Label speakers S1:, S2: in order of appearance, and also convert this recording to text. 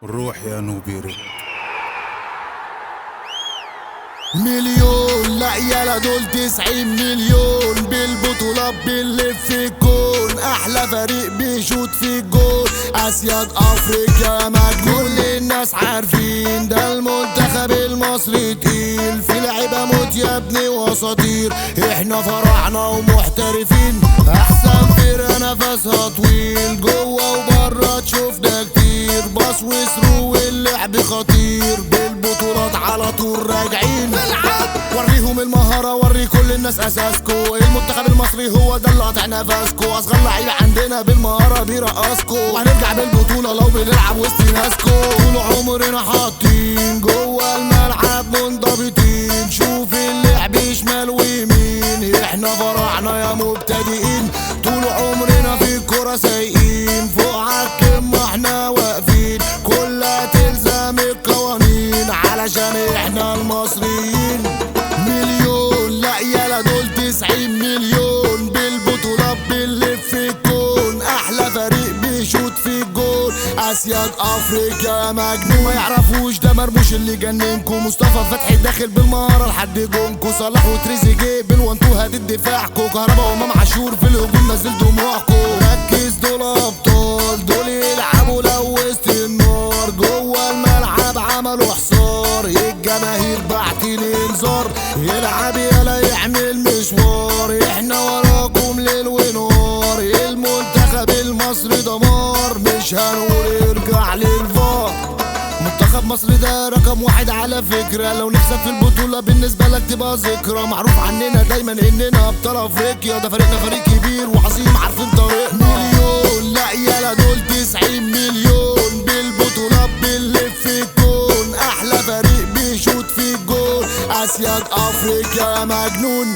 S1: روح يا نوبيري.
S2: مليون لا يالا دول 90 مليون بالبطولات بنلف الكون، احلى فريق بيشوط في الجول اسياد افريقيا مجنون. كل الناس عارفين ده المنتخب المصري تقيل، في لعيبه موت يا ابني واساطير، احنا فرحنا ومحترفين، احسن فرقه نفسها طويل، جوه وبره تشوفنا كتير، باص وثرو واللعب خطير، بالبطولات على طول راجعين. وريهم المهارة وري كل الناس اساسكو، المنتخب المصري هو ده اللي قاطع نفسكو، اصغر لعيبة عندنا بالمهارة بيرقصكو، وهنرجع بالبطولة لو بنلعب وسط ناسكو، طول عمرنا حاطين جوه الملعب منضبطين، شوف اللعب شمال ويمين، احنا فرحنا يا مبتدئين، طول عمرنا في الكرة سايقين، فوق عالقمة احنا واقفين، كلها تلزم القوانين علشان احنا المصريين. مليون لا يالا دول 90 مليون بالبطولات بنلف الكون، احلى فريق بيشوط في الجول اسياد افريقيا مجنون. ما يعرفوش ده مرموش اللي جننكو، مصطفى فتحي داخل بالمهاره لحد جونكو، صلاح وتريزيجيه بالوانتو هدد دفاعكو، كهربا وامام عاشور في الهجوم نزل دموعكو، ركز دول ابطال دول يلعبوا لو وسط النار، جوه الملعب عملوا حصار، الجماهير بعتين انذار، يلعب يلا يعمل مشوار، احنا وراكم ليل ونهار، المنتخب المصري دمار، مش هنقول ارجع للفار، منتخب مصر ده رقم واحد على فكرة، لو نكسب في البطولة بالنسبة لك تبقى ذكرى، معروف عننا دايما اننا ابطال افريقيا، ده فريقنا فريق كبير وعظيم عارفين طريقنا. مليون لا يالا دول 90 مليون بالبطولات بنلف الكون، احلى فريق بيشوط في الجول اسياد افريقيا مجنون.